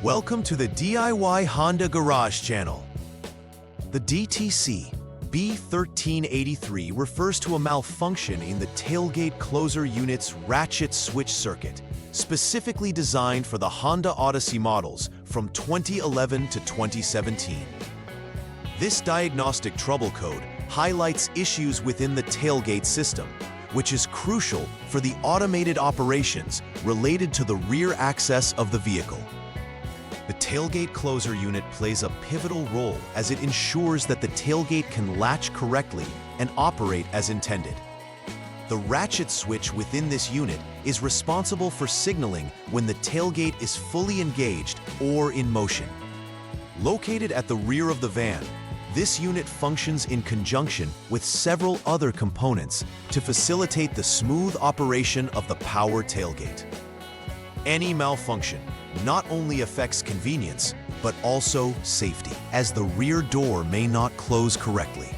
Welcome to the DIY Honda Garage channel. The DTC B1383 refers to a malfunction in the tailgate closer unit's ratchet switch circuit, specifically designed for the Honda Odyssey models from 2011 to 2017. This diagnostic trouble code highlights issues within the tailgate system, which is crucial for the automated operations related to the rear access of the vehicle. The tailgate closer unit plays a pivotal role as it ensures that the tailgate can latch correctly and operate as intended. The ratchet switch within this unit is responsible for signaling when the tailgate is fully engaged or in motion. Located at the rear of the van, this unit functions in conjunction with several other components to facilitate the smooth operation of the power tailgate. Any malfunction not only affects convenience, but also safety, as the rear door may not close correctly.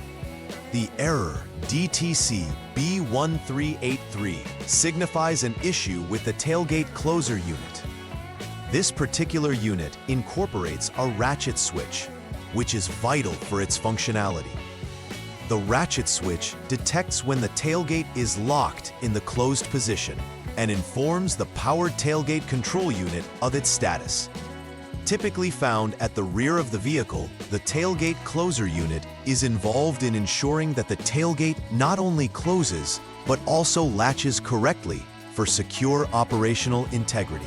The error DTC B1383 signifies an issue with the tailgate closer unit. This particular unit incorporates a ratchet switch, which is vital for its functionality. The ratchet switch detects when the tailgate is locked in the closed position and informs the powered tailgate control unit of its status. Typically found at the rear of the vehicle, the tailgate closer unit is involved in ensuring that the tailgate not only closes, but also latches correctly for secure operational integrity.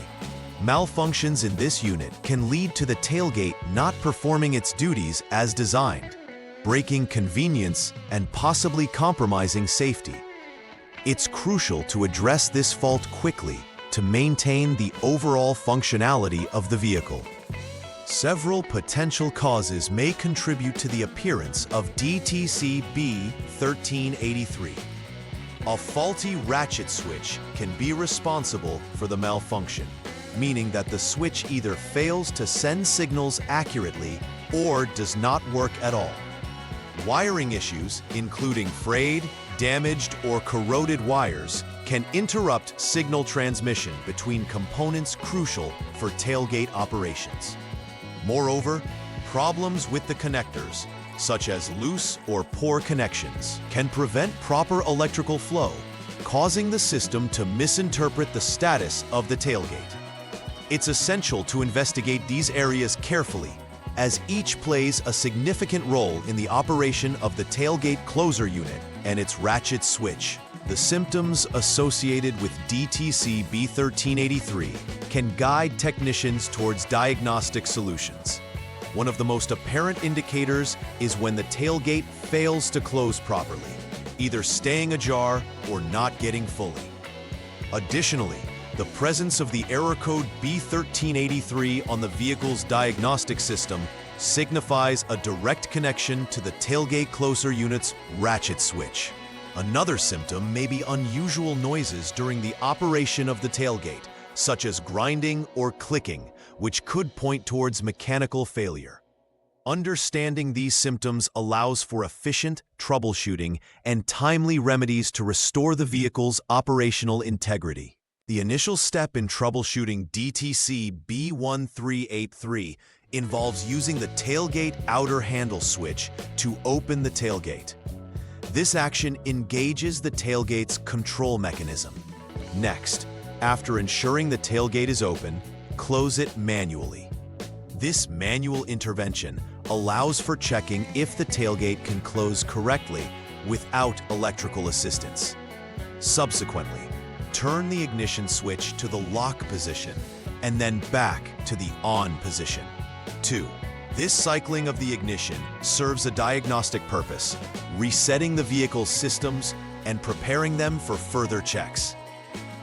Malfunctions in this unit can lead to the tailgate not performing its duties as designed, breaking convenience and possibly compromising safety. It's crucial to address this fault quickly to maintain the overall functionality of the vehicle. Several potential causes may contribute to the appearance of DTC B1383. A faulty ratchet switch can be responsible for the malfunction, meaning that the switch either fails to send signals accurately or does not work at all. Wiring issues, including frayed, damaged, or corroded wires, can interrupt signal transmission between components crucial for tailgate operations. Moreover, problems with the connectors, such as loose or poor connections, can prevent proper electrical flow, causing the system to misinterpret the status of the tailgate. It's essential to investigate these areas carefully, as each plays a significant role in the operation of the tailgate closer unit and its ratchet switch. The symptoms associated with DTC B1383 can guide technicians towards diagnostic solutions. One of the most apparent indicators is when the tailgate fails to close properly, either staying ajar or not getting fully. Additionally, the presence of the error code B1383 on the vehicle's diagnostic system signifies a direct connection to the tailgate closer unit's ratchet switch. Another symptom may be unusual noises during the operation of the tailgate, such as grinding or clicking, which could point towards mechanical failure. Understanding these symptoms allows for efficient troubleshooting and timely remedies to restore the vehicle's operational integrity. The initial step in troubleshooting DTC B1383 involves using the tailgate outer handle switch to open the tailgate. This action engages the tailgate's control mechanism. Next, after ensuring the tailgate is open, close it manually. This manual intervention allows for checking if the tailgate can close correctly without electrical assistance. Subsequently, turn the ignition switch to the lock position and then back to the on position. 2. This cycling of the ignition serves a diagnostic purpose, resetting the vehicle's systems and preparing them for further checks.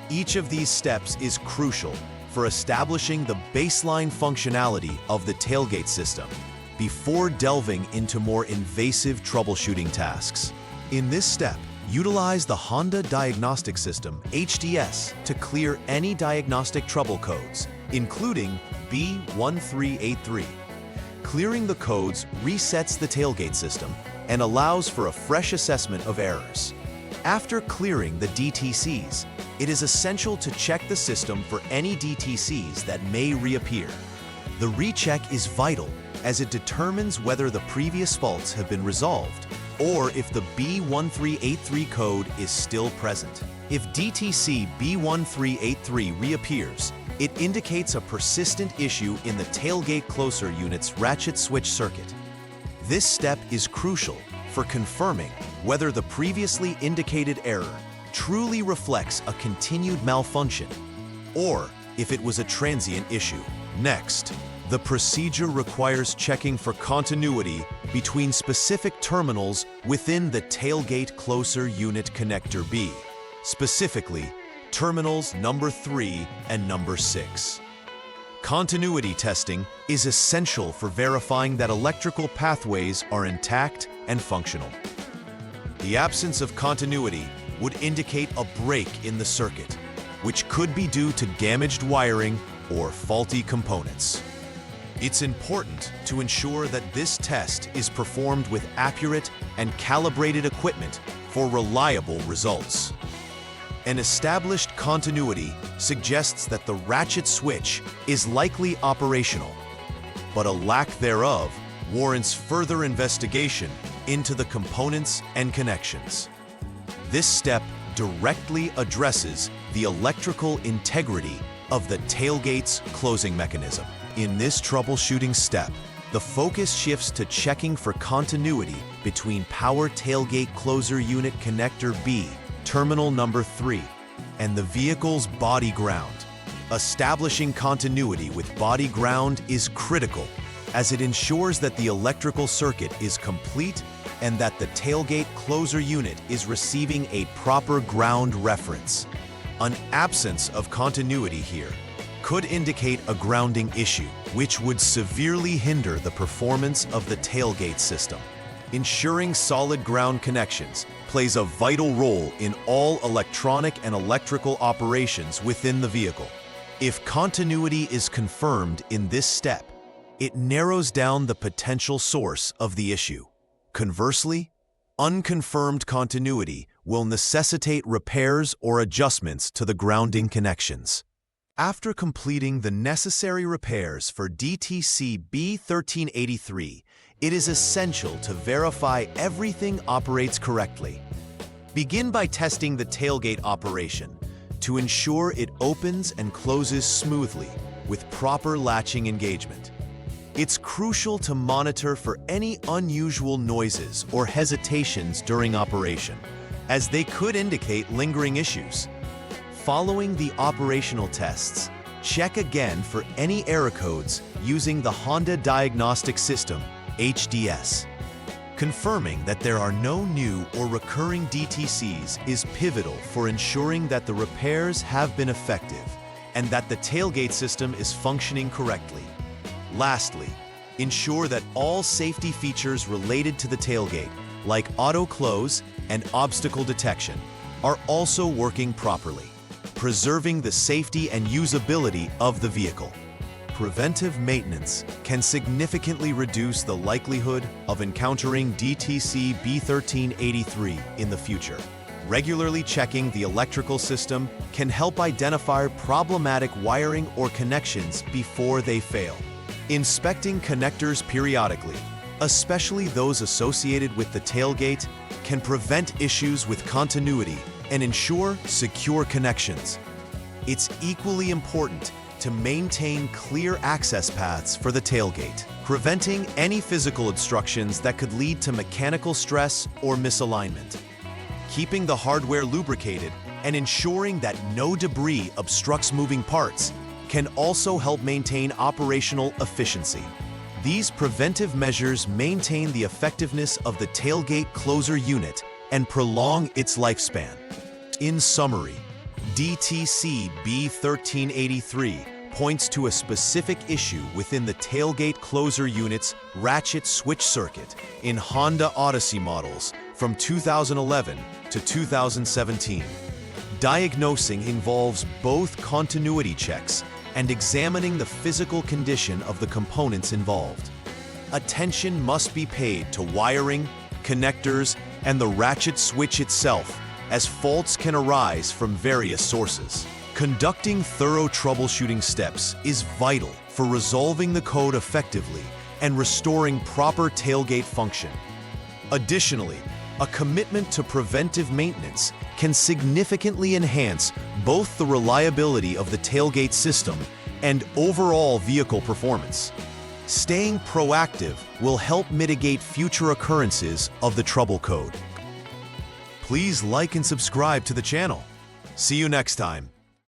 Each of these steps is crucial for establishing the baseline functionality of the tailgate system before delving into more invasive troubleshooting tasks. In this step, utilize the Honda Diagnostics System HDS to clear any diagnostic trouble codes, including B1383. Clearing the codes resets the tailgate system and allows for a fresh assessment of errors. After clearing the DTCs, it is essential to check the system for any DTCs that may reappear. The recheck is vital as it determines whether the previous faults have been resolved or if the B1383 code is still present. If DTC B1383 reappears, it indicates a persistent issue in the tailgate closer unit's ratchet switch circuit. This step is crucial for confirming whether the previously indicated error truly reflects a continued malfunction or if it was a transient issue. Next, the procedure requires checking for continuity between specific terminals within the tailgate closer unit connector B, specifically terminals number 3 and number 6. Continuity testing is essential for verifying that electrical pathways are intact and functional. The absence of continuity would indicate a break in the circuit, which could be due to damaged wiring or faulty components. It's important to ensure that this test is performed with accurate and calibrated equipment for reliable results. An established continuity suggests that the ratchet switch is likely operational, but a lack thereof warrants further investigation into the components and connections. This step directly addresses the electrical integrity of the tailgate's closing mechanism. In this troubleshooting step, the focus shifts to checking for continuity between power tailgate closer unit connector B, terminal number 3, and the vehicle's body ground. Establishing continuity with body ground is critical, as it ensures that the electrical circuit is complete and that the tailgate closer unit is receiving a proper ground reference. An absence of continuity here could indicate a grounding issue, which would severely hinder the performance of the tailgate system. Ensuring solid ground connections plays a vital role in all electronic and electrical operations within the vehicle. If continuity is confirmed in this step, it narrows down the potential source of the issue. Conversely, unconfirmed continuity will necessitate repairs or adjustments to the grounding connections. After completing the necessary repairs for DTC B1383, it is essential to verify everything operates correctly. Begin by testing the tailgate operation to ensure it opens and closes smoothly with proper latching engagement. It's crucial to monitor for any unusual noises or hesitations during operation, as they could indicate lingering issues. Following the operational tests, check again for any error codes using the Honda Diagnostics System, HDS. Confirming that there are no new or recurring DTCs is pivotal for ensuring that the repairs have been effective and that the tailgate system is functioning correctly. Lastly, ensure that all safety features related to the tailgate, like auto close and obstacle detection, are also working properly, preserving the safety and usability of the vehicle. Preventive maintenance can significantly reduce the likelihood of encountering DTC B1383 in the future. Regularly checking the electrical system can help identify problematic wiring or connections before they fail. Inspecting connectors periodically, especially those associated with the tailgate, can prevent issues with continuity and ensure secure connections. It's equally important to maintain clear access paths for the tailgate, preventing any physical obstructions that could lead to mechanical stress or misalignment. Keeping the hardware lubricated and ensuring that no debris obstructs moving parts can also help maintain operational efficiency. These preventive measures maintain the effectiveness of the tailgate closer unit and prolong its lifespan. In summary, DTC B1383 points to a specific issue within the tailgate closer unit's ratchet switch circuit in Honda Odyssey models from 2011 to 2017. Diagnosing involves both continuity checks and examining the physical condition of the components involved. Attention must be paid to wiring, connectors, and the ratchet switch itself, as faults can arise from various sources. Conducting thorough troubleshooting steps is vital for resolving the code effectively and restoring proper tailgate function. Additionally, a commitment to preventive maintenance can significantly enhance both the reliability of the tailgate system and overall vehicle performance. Staying proactive will help mitigate future occurrences of the trouble code. Please like and subscribe to the channel. See you next time.